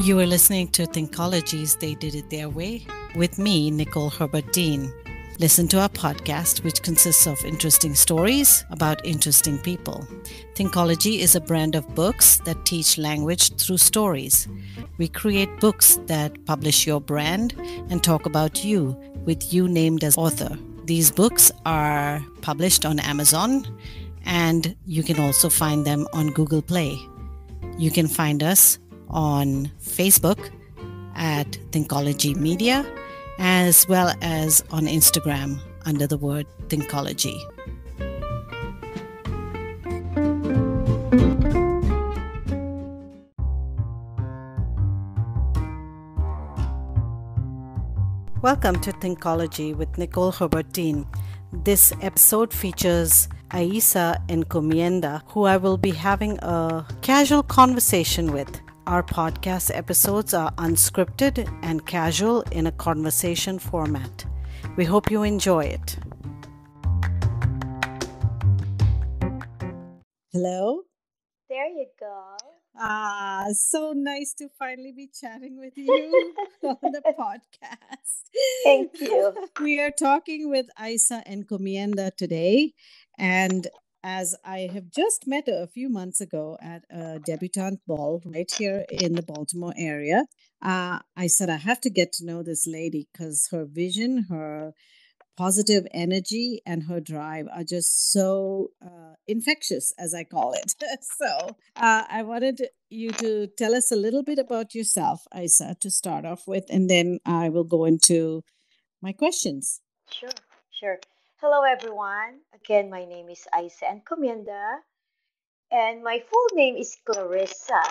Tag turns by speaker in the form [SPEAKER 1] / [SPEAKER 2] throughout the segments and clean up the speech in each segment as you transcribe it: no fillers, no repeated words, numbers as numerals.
[SPEAKER 1] You are listening to Thinkologies They Did It Their Way with me, Nicole Herbert Dean. Listen to our podcast, which consists of interesting stories about interesting people. Thinkology is a brand of books that teach language through stories. We create books that publish your brand and talk about you, with you named as author. These books are published on Amazon, and you can also find them on Google Play. You can find us on Facebook at Thinkology Media, as well as on Instagram under the word Thinkology. Welcome to Thinkology with Nicole Herbert Dean. This episode features Aisa Encomienda, who I will be having a casual conversation with. Our podcast episodes are unscripted and casual in a conversation format. We hope you enjoy it. Hello.
[SPEAKER 2] There you go.
[SPEAKER 1] So nice to finally be chatting with you on the podcast.
[SPEAKER 2] Thank you.
[SPEAKER 1] We are talking with Aisa Encomienda today, and as I have just met her a few months ago at a debutante ball right here in the Baltimore area, I said I have to get to know this lady because her vision, her positive energy, and her drive are just so infectious, as I call it. I wanted you to tell us a little bit about yourself, Isa, to start off with, and then I will go into my questions.
[SPEAKER 2] Sure, sure. Hello, everyone. Again, my name is Isa Encomienda, and my full name is Clarissa.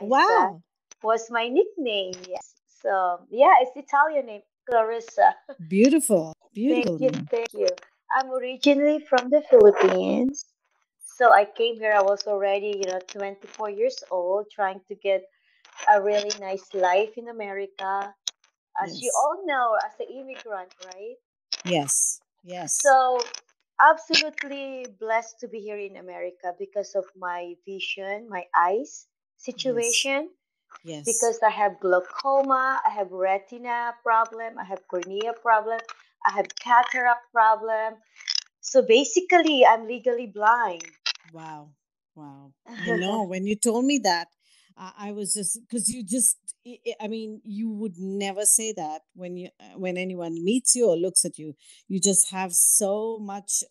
[SPEAKER 2] Isa
[SPEAKER 1] Wow,
[SPEAKER 2] was my nickname. Yes. So, yeah, it's Italian name, Clarissa.
[SPEAKER 1] beautiful, beautiful
[SPEAKER 2] Thank you,
[SPEAKER 1] name.
[SPEAKER 2] thank you. I'm originally from the Philippines. So I came here, I was already, 24 years old, trying to get a really nice life in America. As you
[SPEAKER 1] Yes,
[SPEAKER 2] all know, as an immigrant, right?
[SPEAKER 1] yes, yes,
[SPEAKER 2] So, absolutely blessed to be here in America because of my vision, my eyes
[SPEAKER 1] yes,
[SPEAKER 2] situation.
[SPEAKER 1] yes.
[SPEAKER 2] Because I have glaucoma, I have retina problem, I have cornea problem, I have cataract problem. So basically, I'm legally blind.
[SPEAKER 1] Wow. Wow. I know. When you told me that, I was just because you just, I mean, you would never say that when anyone meets you or looks at you. You just have so much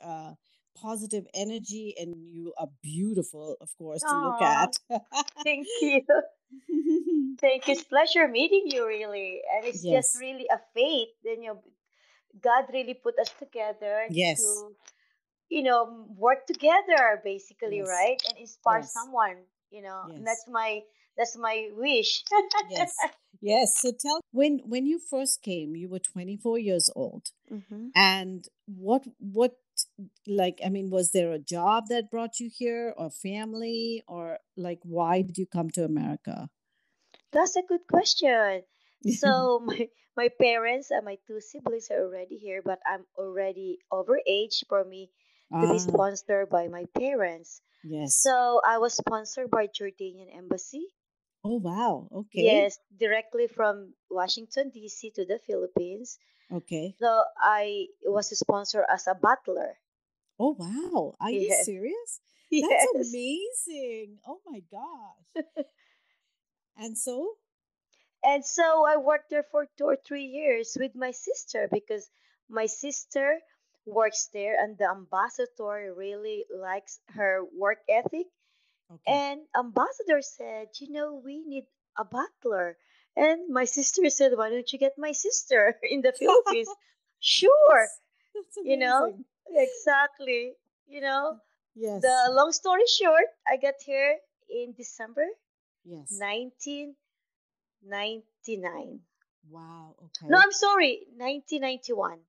[SPEAKER 1] positive energy and you are beautiful, of course, to look
[SPEAKER 2] Oh,
[SPEAKER 1] at.
[SPEAKER 2] thank you. Thank you. It's pleasure meeting you, really. And it's just
[SPEAKER 1] Yes.
[SPEAKER 2] really a fate. God really put us together
[SPEAKER 1] Yes.
[SPEAKER 2] to, work together, basically,
[SPEAKER 1] Yes.
[SPEAKER 2] right? And inspire
[SPEAKER 1] Yes.
[SPEAKER 2] someone, and
[SPEAKER 1] Yes.
[SPEAKER 2] that's my wish.
[SPEAKER 1] Yes. Yes. So tell when you first came, you were 24 years old.
[SPEAKER 2] hmm
[SPEAKER 1] And what like I mean, was there a job that brought you here or family or like why did you come to America?
[SPEAKER 2] That's a good question. So my parents and my two siblings are already here, but I'm already over age for me to be
[SPEAKER 1] Ah,
[SPEAKER 2] sponsored by my parents.
[SPEAKER 1] yes.
[SPEAKER 2] So I was sponsored by Jordanian Embassy.
[SPEAKER 1] Oh wow. Okay.
[SPEAKER 2] Yes, directly from Washington D.C. to the Philippines.
[SPEAKER 1] Okay.
[SPEAKER 2] So I was sponsored as a butler.
[SPEAKER 1] Oh wow. Are you
[SPEAKER 2] Yes,
[SPEAKER 1] serious? That's
[SPEAKER 2] yes.
[SPEAKER 1] amazing. Oh my gosh. And so?
[SPEAKER 2] And so I worked there for 2 or 3 years with my sister because my sister works there and the ambassador really likes her work ethic.
[SPEAKER 1] Okay.
[SPEAKER 2] And ambassador said, we need a butler. And my sister said, why don't you get my sister in the Philippines? Sure,
[SPEAKER 1] That's
[SPEAKER 2] you know,
[SPEAKER 1] amazing.
[SPEAKER 2] exactly. You know,
[SPEAKER 1] Yes.
[SPEAKER 2] the long story short, I got here in December
[SPEAKER 1] Yes.
[SPEAKER 2] 1999.
[SPEAKER 1] Wow.
[SPEAKER 2] No,
[SPEAKER 1] Okay.
[SPEAKER 2] I'm sorry, 1991.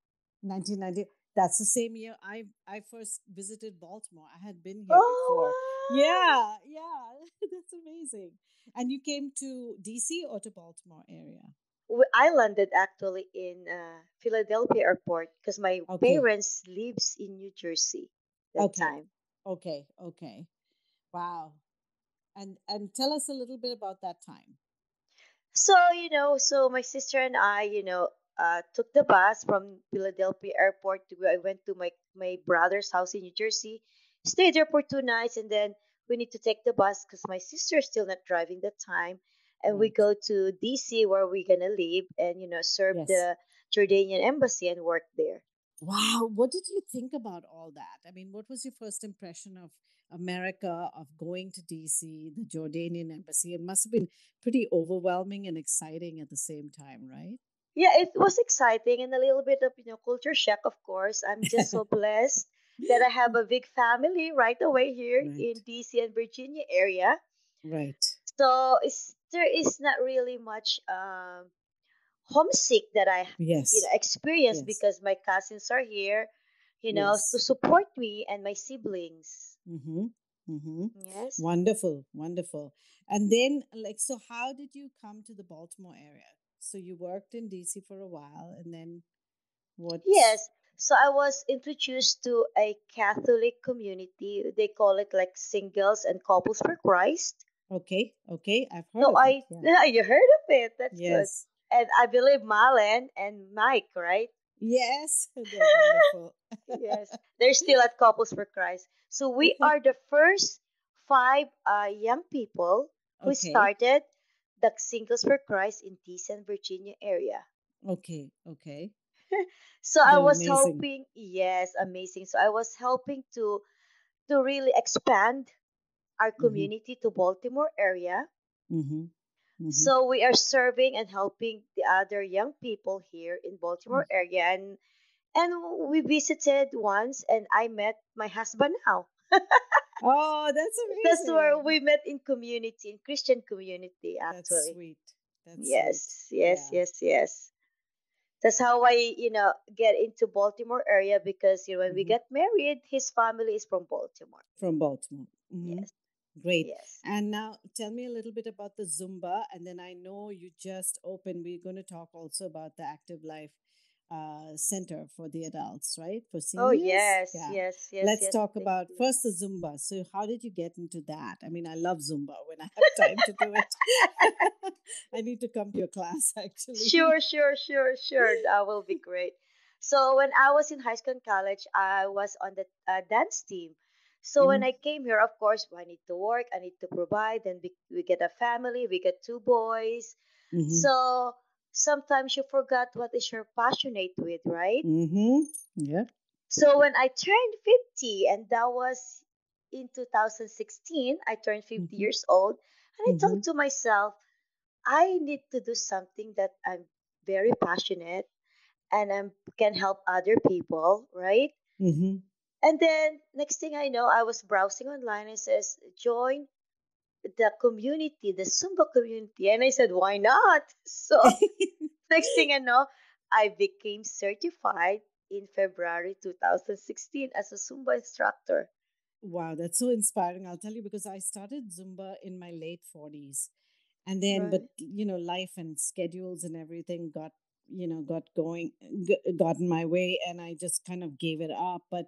[SPEAKER 1] 1990. That's the same year I first visited Baltimore. I had been here before.
[SPEAKER 2] Oh,
[SPEAKER 1] Yeah, yeah. That's amazing. And you came to DC or to Baltimore area?
[SPEAKER 2] wow. I landed actually in Philadelphia airport because my
[SPEAKER 1] Okay.
[SPEAKER 2] parents lives in New Jersey that
[SPEAKER 1] Okay.
[SPEAKER 2] time.
[SPEAKER 1] Okay. Okay. Wow. And tell us a little bit about that time.
[SPEAKER 2] So, so my sister and I, took the bus from Philadelphia Airport to I went to my brother's house in New Jersey, stayed there for 2 nights, and then we need to take the bus because my sister is still not driving that time. And we
[SPEAKER 1] Right.
[SPEAKER 2] go to DC where we're gonna live and serve
[SPEAKER 1] Yes.
[SPEAKER 2] the Jordanian embassy and work there.
[SPEAKER 1] Wow. What did you think about all that? I mean, what was your first impression of America, of going to DC, the Jordanian embassy? It must have been pretty overwhelming and exciting at the same time, right?
[SPEAKER 2] Yeah, it was exciting and a little bit of culture shock. Of course, I'm just so blessed that I have a big family right away here in
[SPEAKER 1] Right.
[SPEAKER 2] DC and Virginia area.
[SPEAKER 1] Right.
[SPEAKER 2] So there is not really much homesick that I
[SPEAKER 1] Yes.
[SPEAKER 2] experience
[SPEAKER 1] Yes.
[SPEAKER 2] because my cousins are here, to
[SPEAKER 1] Yes.
[SPEAKER 2] support me and my siblings.
[SPEAKER 1] Mm-hmm. Mm-hmm.
[SPEAKER 2] Yes.
[SPEAKER 1] Wonderful. Wonderful. And then, like, so how did you come to the Baltimore area? So you worked in DC for a while, and then what?
[SPEAKER 2] Yes. So I was introduced to a Catholic community. They call it like singles and couples for Christ.
[SPEAKER 1] Okay. Okay. I've heard
[SPEAKER 2] So
[SPEAKER 1] of it. Yeah.
[SPEAKER 2] yeah, you heard of it. That's good.
[SPEAKER 1] Yes.
[SPEAKER 2] And I believe Malen and Mike, right?
[SPEAKER 1] Yes. They're wonderful.
[SPEAKER 2] Yes, they're still at Couples for Christ. So we are the first five young people who
[SPEAKER 1] Okay.
[SPEAKER 2] started the Singles for Christ in DC and Virginia area.
[SPEAKER 1] Okay. Okay.
[SPEAKER 2] So I
[SPEAKER 1] They're
[SPEAKER 2] was
[SPEAKER 1] amazing.
[SPEAKER 2] helping. Yes, amazing. So I was helping to really expand our
[SPEAKER 1] Mm-hmm.
[SPEAKER 2] community to Baltimore area.
[SPEAKER 1] Mm-hmm. Mm-hmm.
[SPEAKER 2] So we are serving and helping the other young people here in Baltimore area, and we visited once, and I met my husband now.
[SPEAKER 1] Oh, that's
[SPEAKER 2] That's where
[SPEAKER 1] amazing.
[SPEAKER 2] we met in community, in Christian community,
[SPEAKER 1] That's
[SPEAKER 2] actually.
[SPEAKER 1] sweet. That's sweet.
[SPEAKER 2] Yes, yes,
[SPEAKER 1] Yeah.
[SPEAKER 2] yes, yes. That's how I, get into Baltimore area because when we
[SPEAKER 1] Mm-hmm.
[SPEAKER 2] got married, his family is from Baltimore.
[SPEAKER 1] From Baltimore. Mm-hmm.
[SPEAKER 2] Yes,
[SPEAKER 1] Great.
[SPEAKER 2] yes.
[SPEAKER 1] And now tell me a little bit about the Zumba. And then I know you just opened, we're going to talk also about the Active Life Center for the adults, right? For
[SPEAKER 2] Oh,
[SPEAKER 1] seniors.
[SPEAKER 2] yes,
[SPEAKER 1] Yeah.
[SPEAKER 2] yes, yes,
[SPEAKER 1] Let's
[SPEAKER 2] yes.
[SPEAKER 1] talk
[SPEAKER 2] Thank
[SPEAKER 1] about
[SPEAKER 2] you.
[SPEAKER 1] first the Zumba. So, how did you get into that? I mean, I love Zumba when I have time to do it. I need to come to your class actually.
[SPEAKER 2] Sure, sure, sure, sure. That will be great. So when I was in high school and college, I was on the dance team. So when
[SPEAKER 1] Mm-hmm.
[SPEAKER 2] I came here, of course, I need to work, I need to provide, and we get a family, we get two boys.
[SPEAKER 1] Mm-hmm.
[SPEAKER 2] So sometimes you forgot what is you're passionate with, right?
[SPEAKER 1] Mm-hmm. Yeah.
[SPEAKER 2] So when I turned 50, and that was in 2016, I turned 50
[SPEAKER 1] Mm-hmm.
[SPEAKER 2] years old, and I
[SPEAKER 1] Mm-hmm.
[SPEAKER 2] thought to myself, I need to do something that I'm very passionate and can help other people, right?
[SPEAKER 1] Mm-hmm.
[SPEAKER 2] And then next thing I know, I was browsing online and it says join the community, the Zumba community, and I said why not? So next thing I know, I became certified in February 2016 as a Zumba instructor.
[SPEAKER 1] Wow, that's so inspiring. I'll tell you because I started Zumba in my late 40s. And then, but
[SPEAKER 2] Right.
[SPEAKER 1] life and schedules and everything got in my way, and I just kind of gave it up. But,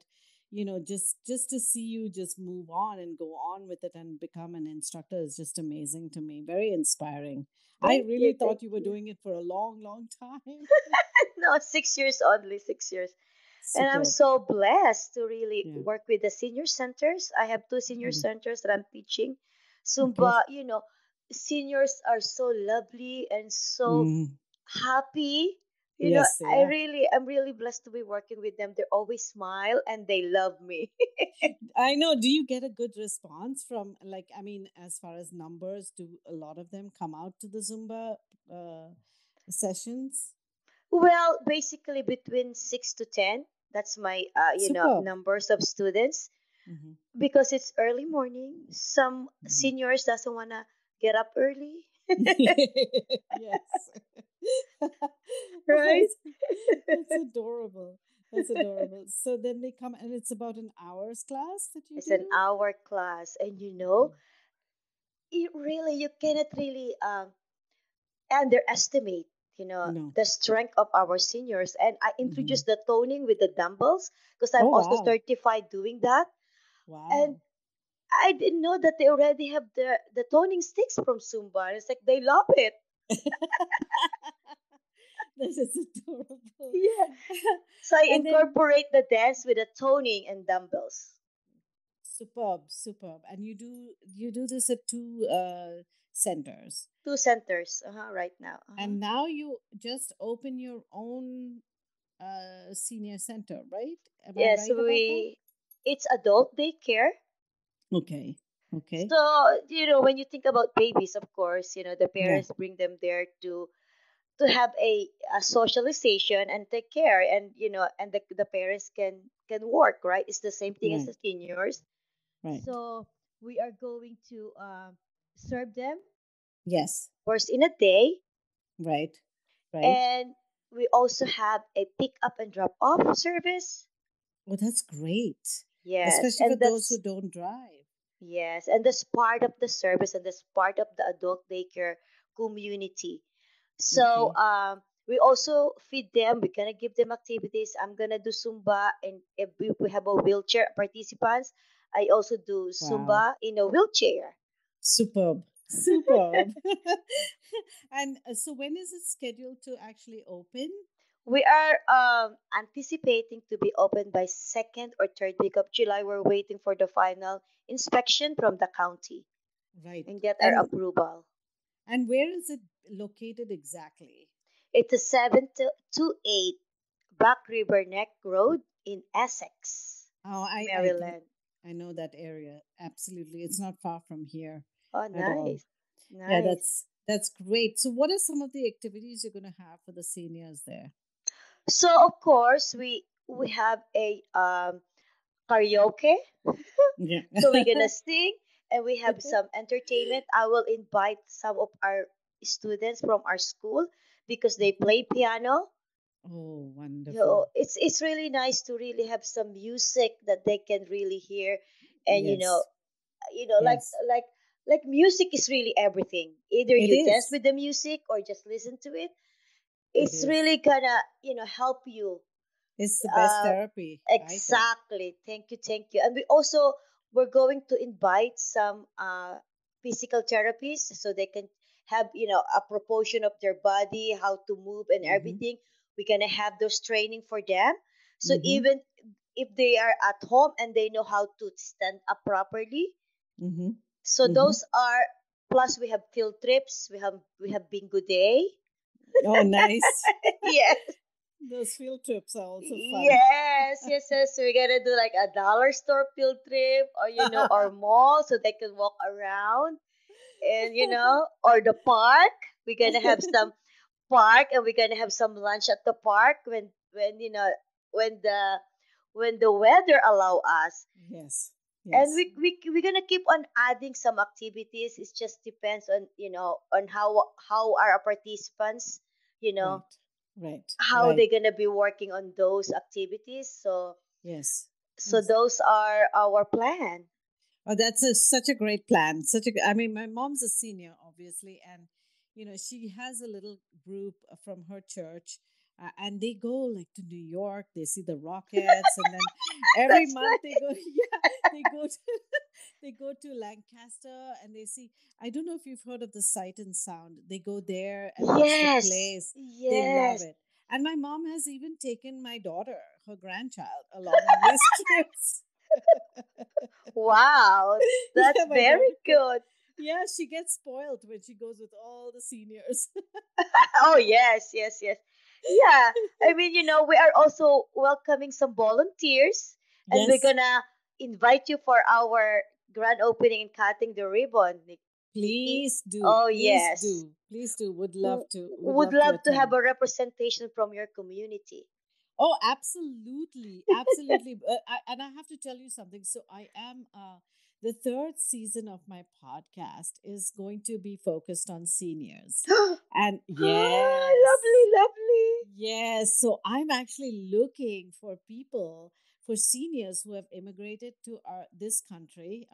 [SPEAKER 1] just to see you just move on and go on with it and become an instructor is just amazing to me. Very inspiring. I
[SPEAKER 2] Thank
[SPEAKER 1] really
[SPEAKER 2] you, thank
[SPEAKER 1] thought you were
[SPEAKER 2] you.
[SPEAKER 1] doing it for a long, long time.
[SPEAKER 2] No, 6 years only, 6 years. And I'm
[SPEAKER 1] Superb.
[SPEAKER 2] so blessed to really
[SPEAKER 1] Yeah.
[SPEAKER 2] work with the senior centers. I have two senior
[SPEAKER 1] Mhm.
[SPEAKER 2] centers that I'm teaching.
[SPEAKER 1] Okay.
[SPEAKER 2] Zumba, seniors are so lovely and so
[SPEAKER 1] Mm.
[SPEAKER 2] happy.
[SPEAKER 1] Yes, they are.
[SPEAKER 2] I'm really blessed to be working with them. They always smile and they love me.
[SPEAKER 1] I know. Do you get a good response from, like, I mean, as far as numbers, do a lot of them come out to the Zumba uh, sessions?
[SPEAKER 2] Well, basically between 6 to 10, that's my
[SPEAKER 1] Superb.
[SPEAKER 2] numbers of students
[SPEAKER 1] Hmm.
[SPEAKER 2] because it's early morning. Some
[SPEAKER 1] Hmm.
[SPEAKER 2] seniors doesn't want to get up early.
[SPEAKER 1] Yes.
[SPEAKER 2] Right?
[SPEAKER 1] That's adorable. That's adorable. So then they come, and it's about an hour's class that you
[SPEAKER 2] It's an
[SPEAKER 1] do?
[SPEAKER 2] hour class, and
[SPEAKER 1] Okay.
[SPEAKER 2] you cannot really underestimate
[SPEAKER 1] No.
[SPEAKER 2] the strength of our seniors. And I
[SPEAKER 1] Hmm.
[SPEAKER 2] introduced the toning with the dumbbells because I'm
[SPEAKER 1] Oh,
[SPEAKER 2] also
[SPEAKER 1] wow.
[SPEAKER 2] certified doing that. And
[SPEAKER 1] Wow.
[SPEAKER 2] I didn't know that they already have the toning sticks from Zumba. It's like they love it.
[SPEAKER 1] That is adorable.
[SPEAKER 2] Yeah. So I
[SPEAKER 1] And then
[SPEAKER 2] incorporate the dance with the toning and dumbbells.
[SPEAKER 1] superb, superb. And you do this at two centers.
[SPEAKER 2] Two centers right now.
[SPEAKER 1] And now you just open your own senior center, right? Am I
[SPEAKER 2] Yes,
[SPEAKER 1] right about that?
[SPEAKER 2] it's adult daycare.
[SPEAKER 1] Okay. Okay.
[SPEAKER 2] So, when you think about babies, of course, the
[SPEAKER 1] Yeah.
[SPEAKER 2] parents bring them there to have a socialization and take care, and and the parents can work, right? It's the same thing as
[SPEAKER 1] Right.
[SPEAKER 2] the seniors.
[SPEAKER 1] Right.
[SPEAKER 2] So we are going to serve them
[SPEAKER 1] Yes.
[SPEAKER 2] first in a day,
[SPEAKER 1] Right. Right.
[SPEAKER 2] and we also have a pick up and drop off service.
[SPEAKER 1] Oh, that's great.
[SPEAKER 2] Yes,
[SPEAKER 1] Especially for
[SPEAKER 2] and
[SPEAKER 1] those who
[SPEAKER 2] that's
[SPEAKER 1] don't drive.
[SPEAKER 2] yes, and that's part of the service, and that's part of the adult daycare community. So
[SPEAKER 1] Okay.
[SPEAKER 2] we also feed them. We're gonna give them activities. I'm gonna do Zumba, and if we have a wheelchair participants, I also do
[SPEAKER 1] Wow.
[SPEAKER 2] Zumba in a wheelchair.
[SPEAKER 1] Superb. Superb. And so when is it scheduled to actually open?
[SPEAKER 2] We are anticipating to be open by second or third week of July. We're waiting for the final inspection from the county
[SPEAKER 1] Right.
[SPEAKER 2] and get our
[SPEAKER 1] And
[SPEAKER 2] approval.
[SPEAKER 1] where is it located exactly?
[SPEAKER 2] It's a 728 Back River Neck Road in Essex,
[SPEAKER 1] Oh,
[SPEAKER 2] Maryland.
[SPEAKER 1] I know that area. Absolutely. It's not far from here
[SPEAKER 2] Oh,
[SPEAKER 1] at all.
[SPEAKER 2] nice.
[SPEAKER 1] Yeah,
[SPEAKER 2] Nice.
[SPEAKER 1] that's great. So what are some of the activities you're going to have for the seniors there?
[SPEAKER 2] So of course we have a karaoke.
[SPEAKER 1] Yeah.
[SPEAKER 2] So we're gonna sing and we have
[SPEAKER 1] Okay.
[SPEAKER 2] some entertainment. I will invite some of our students from our school because they
[SPEAKER 1] Mhm.
[SPEAKER 2] play piano.
[SPEAKER 1] Oh,
[SPEAKER 2] So
[SPEAKER 1] wonderful.
[SPEAKER 2] it's really nice to really have some music that they can really hear, and
[SPEAKER 1] Yes.
[SPEAKER 2] like
[SPEAKER 1] Yes.
[SPEAKER 2] like like music is really everything. Either
[SPEAKER 1] It
[SPEAKER 2] you dance
[SPEAKER 1] is.
[SPEAKER 2] with the music or just listen to it.
[SPEAKER 1] It
[SPEAKER 2] It's
[SPEAKER 1] is.
[SPEAKER 2] really gonna help you.
[SPEAKER 1] It's the best
[SPEAKER 2] uh
[SPEAKER 1] therapy, I think.
[SPEAKER 2] exactly, thank you. And we're going to invite some physical therapists so they can have a proportion of their body, how to move and
[SPEAKER 1] Mm-hmm.
[SPEAKER 2] everything. We're gonna have those training for them, so
[SPEAKER 1] Mm-hmm.
[SPEAKER 2] even if they are at home and they know how to stand up properly.
[SPEAKER 1] Mm-hmm.
[SPEAKER 2] So
[SPEAKER 1] Mm-hmm.
[SPEAKER 2] those are, plus we have field trips, we have bingo day.
[SPEAKER 1] Oh, nice.
[SPEAKER 2] Yes.
[SPEAKER 1] Those field trips are also fun.
[SPEAKER 2] Yes. So we're gonna do like a dollar store field trip, or or mall, so they can walk around, and or the park. We're gonna have some park, and we're gonna have some lunch at the park when when the when the weather allow us.
[SPEAKER 1] Yes.
[SPEAKER 2] And
[SPEAKER 1] Yes.
[SPEAKER 2] we're gonna keep on adding some activities. It just depends on on how our participants, you know
[SPEAKER 1] Right. Right.
[SPEAKER 2] how
[SPEAKER 1] Right.
[SPEAKER 2] they're gonna be working on those activities.
[SPEAKER 1] Yes.
[SPEAKER 2] So
[SPEAKER 1] Yes.
[SPEAKER 2] those are our plan.
[SPEAKER 1] Oh, that's such a great plan. I mean, my mom's a senior, obviously, and she has a little group from her church, and they go like to New York. They see the Rockets, and then every
[SPEAKER 2] That's
[SPEAKER 1] month they
[SPEAKER 2] nice.
[SPEAKER 1] go. Yeah, they go to they go to Lancaster, and they see. I don't know if you've heard of the Sight and Sound. They go there and watch the
[SPEAKER 2] Yes,
[SPEAKER 1] plays. They love
[SPEAKER 2] yes.
[SPEAKER 1] it. And my mom has even taken my daughter, her grandchild, along on these trips.
[SPEAKER 2] Wow,
[SPEAKER 1] Yeah,
[SPEAKER 2] that's
[SPEAKER 1] my
[SPEAKER 2] very
[SPEAKER 1] daughter.
[SPEAKER 2] good.
[SPEAKER 1] Yeah, she gets spoiled when she goes with all the seniors.
[SPEAKER 2] Oh yes. Yeah, I mean, we are also welcoming some volunteers, and we're
[SPEAKER 1] Yes,
[SPEAKER 2] gonna invite you for our grand opening and cutting the ribbon, Nikki.
[SPEAKER 1] please do.
[SPEAKER 2] Oh
[SPEAKER 1] Please
[SPEAKER 2] yes.
[SPEAKER 1] do. Please do. Would love
[SPEAKER 2] W-
[SPEAKER 1] to. Would
[SPEAKER 2] would
[SPEAKER 1] love to
[SPEAKER 2] love to have
[SPEAKER 1] attend.
[SPEAKER 2] a representation from your community.
[SPEAKER 1] Oh, absolutely, absolutely. And I have to tell you something. So I am. The third season of my podcast is going to be focused on seniors, and
[SPEAKER 2] Lovely,
[SPEAKER 1] yes,
[SPEAKER 2] lovely.
[SPEAKER 1] yes. So I'm actually looking for people, for seniors who have immigrated to our country,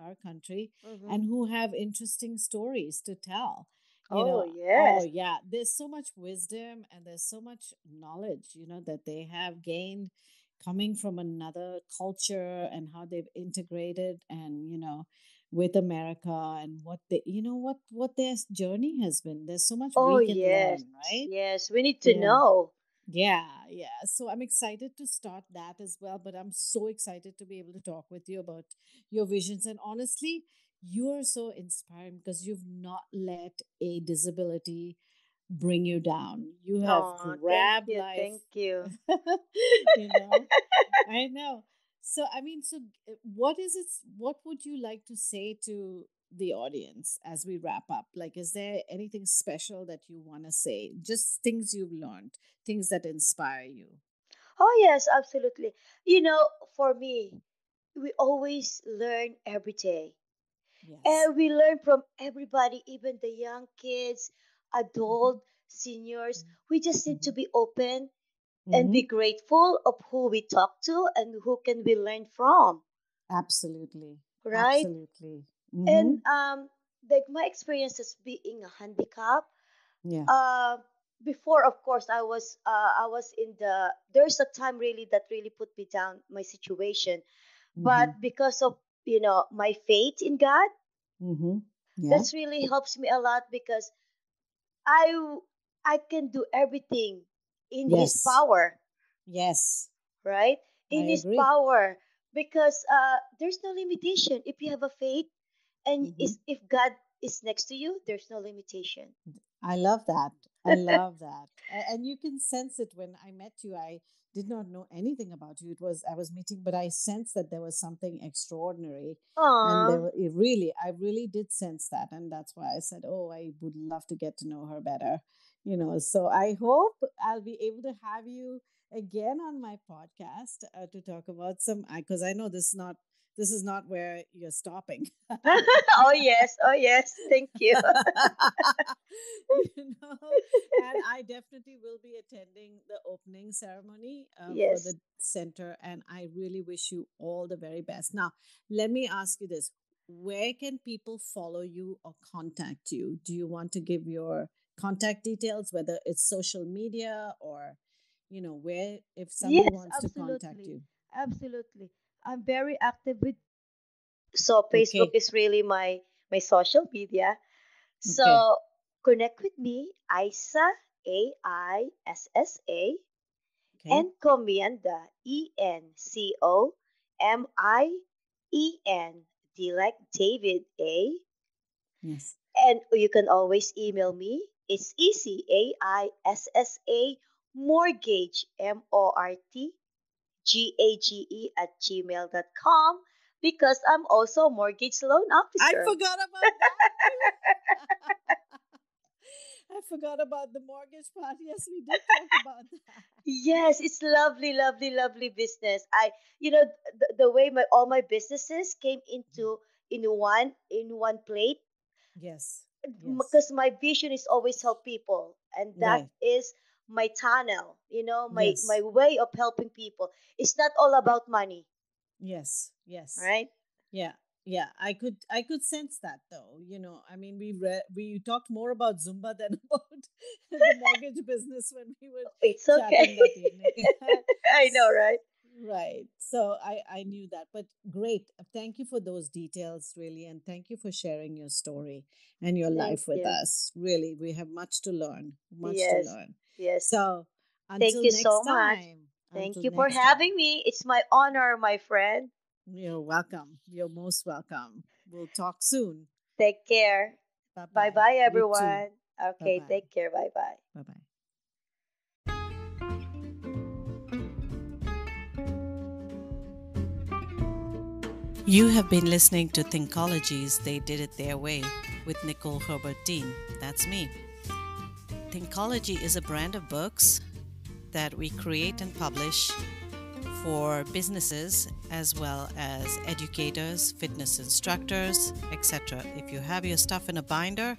[SPEAKER 2] Mm-hmm.
[SPEAKER 1] and who have interesting stories to tell.
[SPEAKER 2] Oh,
[SPEAKER 1] Oh
[SPEAKER 2] yes.
[SPEAKER 1] yeah, there's so much wisdom and there's so much knowledge, that they have gained coming from another culture and how they've integrated and, with America and what they, what their journey has been. There's so much
[SPEAKER 2] Oh,
[SPEAKER 1] we can
[SPEAKER 2] yes.
[SPEAKER 1] learn, right?
[SPEAKER 2] Yes, we need to
[SPEAKER 1] Yeah.
[SPEAKER 2] know.
[SPEAKER 1] Yeah, yeah. So I'm excited to start that as well, but I'm so excited to be able to talk with you about your visions. And honestly, you're so inspiring because you've not let a disability bring you down. You have
[SPEAKER 2] Oh, thank
[SPEAKER 1] grabbed
[SPEAKER 2] you.
[SPEAKER 1] life,
[SPEAKER 2] Thank you.
[SPEAKER 1] you know. I know. So, I mean, what is it? What would you like to say to the audience as we wrap up? Like, is there anything special that you want to say? Just things you've learned, things that inspire you.
[SPEAKER 2] Oh, yes, absolutely. You know, for me, we always learn every day.
[SPEAKER 1] Yes.
[SPEAKER 2] And we learn from everybody, even the young kids,
[SPEAKER 1] Mm-hmm.
[SPEAKER 2] adult, seniors. We just need to be open and
[SPEAKER 1] Mm-hmm.
[SPEAKER 2] be grateful of who we talk to and who can we learn from,
[SPEAKER 1] Absolutely.
[SPEAKER 2] right?
[SPEAKER 1] Absolutely. Mm-hmm.
[SPEAKER 2] And like my experiences being a handicap,
[SPEAKER 1] Yeah.
[SPEAKER 2] uh, before of course I was in the there's a time really that really put me down my situation, but
[SPEAKER 1] Mm-hmm.
[SPEAKER 2] because of my faith in God,
[SPEAKER 1] Mm-hmm. Yeah.
[SPEAKER 2] that's really helps me a lot because I I can do everything in His
[SPEAKER 1] Yes.
[SPEAKER 2] power,
[SPEAKER 1] Yes.
[SPEAKER 2] right?
[SPEAKER 1] I
[SPEAKER 2] In His
[SPEAKER 1] agree.
[SPEAKER 2] power, because there's no limitation if you have a faith, and
[SPEAKER 1] Mm-hmm.
[SPEAKER 2] is if God is next to you, there's no limitation.
[SPEAKER 1] I love that. I love that. And you can sense it when I met you. I did not know anything about you. It was I was meeting, but I sensed that there was something extraordinary. And
[SPEAKER 2] Aww.
[SPEAKER 1] I really did sense that. And that's why I said, oh, I would love to get to know her better. So I hope I'll be able to have you again on my podcast to talk about because I know this is not where you're stopping.
[SPEAKER 2] Oh yes, oh yes, thank you.
[SPEAKER 1] you know and I definitely will be attending the opening ceremony for
[SPEAKER 2] Yes.
[SPEAKER 1] the center, and I really wish you all the very best. Now, let me ask you this: where can people follow you or contact you? Do you want to give your contact details, whether it's social media or where, if somebody
[SPEAKER 2] Yes,
[SPEAKER 1] wants to contact
[SPEAKER 2] absolutely.
[SPEAKER 1] you?
[SPEAKER 2] Absolutely. I'm very active with, so Facebook
[SPEAKER 1] Okay.
[SPEAKER 2] is really my social media.
[SPEAKER 1] Okay.
[SPEAKER 2] So connect with me, Isa, Aissa,
[SPEAKER 1] Okay.
[SPEAKER 2] and Comienda, Encomien, D like David, A.
[SPEAKER 1] Yes.
[SPEAKER 2] And you can always email me. It's easy, Aissa, mortgage, mortgage @gmail.com, because I'm also a mortgage loan
[SPEAKER 1] I
[SPEAKER 2] officer.
[SPEAKER 1] forgot about that too. I forgot about the mortgage part. Yes, we did talk about that.
[SPEAKER 2] Yes, it's lovely, lovely, lovely business. The way my all my businesses came
[SPEAKER 1] Yeah.
[SPEAKER 2] into in one plate,
[SPEAKER 1] Yes. Yes.
[SPEAKER 2] because my vision is always help people, and that
[SPEAKER 1] Right.
[SPEAKER 2] is my tunnel. My
[SPEAKER 1] Yes.
[SPEAKER 2] way of helping people. It's not all about money,
[SPEAKER 1] Yes. Yes.
[SPEAKER 2] right?
[SPEAKER 1] Yeah. Yeah. I could sense that though. I mean, we talked more about Zumba than about the mortgage business when we were
[SPEAKER 2] It's
[SPEAKER 1] chatting
[SPEAKER 2] okay.
[SPEAKER 1] that evening.
[SPEAKER 2] I know, right?
[SPEAKER 1] Right. So I knew that. But great. Thank you for those details, really. And thank you for sharing your story and your
[SPEAKER 2] Thank
[SPEAKER 1] life with
[SPEAKER 2] you.
[SPEAKER 1] us. Really, we have much to learn, much to
[SPEAKER 2] Yes,
[SPEAKER 1] learn.
[SPEAKER 2] yes.
[SPEAKER 1] So
[SPEAKER 2] Thank
[SPEAKER 1] until
[SPEAKER 2] you
[SPEAKER 1] next
[SPEAKER 2] so much.
[SPEAKER 1] time,
[SPEAKER 2] Thank
[SPEAKER 1] until
[SPEAKER 2] you for
[SPEAKER 1] next time,
[SPEAKER 2] having me. It's my honor, my friend.
[SPEAKER 1] you're welcome. You're most welcome. We'll talk soon.
[SPEAKER 2] Take care.
[SPEAKER 1] Bye
[SPEAKER 2] Bye
[SPEAKER 1] bye.
[SPEAKER 2] bye,
[SPEAKER 1] You too.
[SPEAKER 2] everyone.
[SPEAKER 1] Bye
[SPEAKER 2] Okay,
[SPEAKER 1] bye.
[SPEAKER 2] take care. Bye bye.
[SPEAKER 1] Bye bye. You have been listening to Thinkologies They Did It Their Way with Nicole Herbert Dean. That's me. Thinkology is a brand of books that we create and publish for businesses as well as educators, fitness instructors, etc. If you have your stuff in a binder,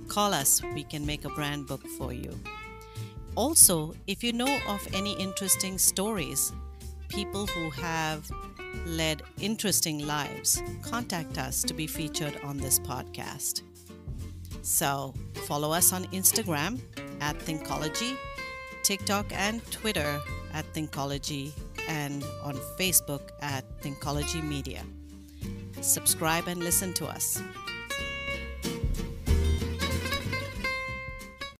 [SPEAKER 1] call us. We can make a brand book for you. Also, if you know of any interesting stories, people who have led interesting lives, contact us to be featured on this podcast. So, follow us on Instagram at Thinkology, TikTok and Twitter at Thinkology, and on Facebook at Thinkology Media. Subscribe and listen to us.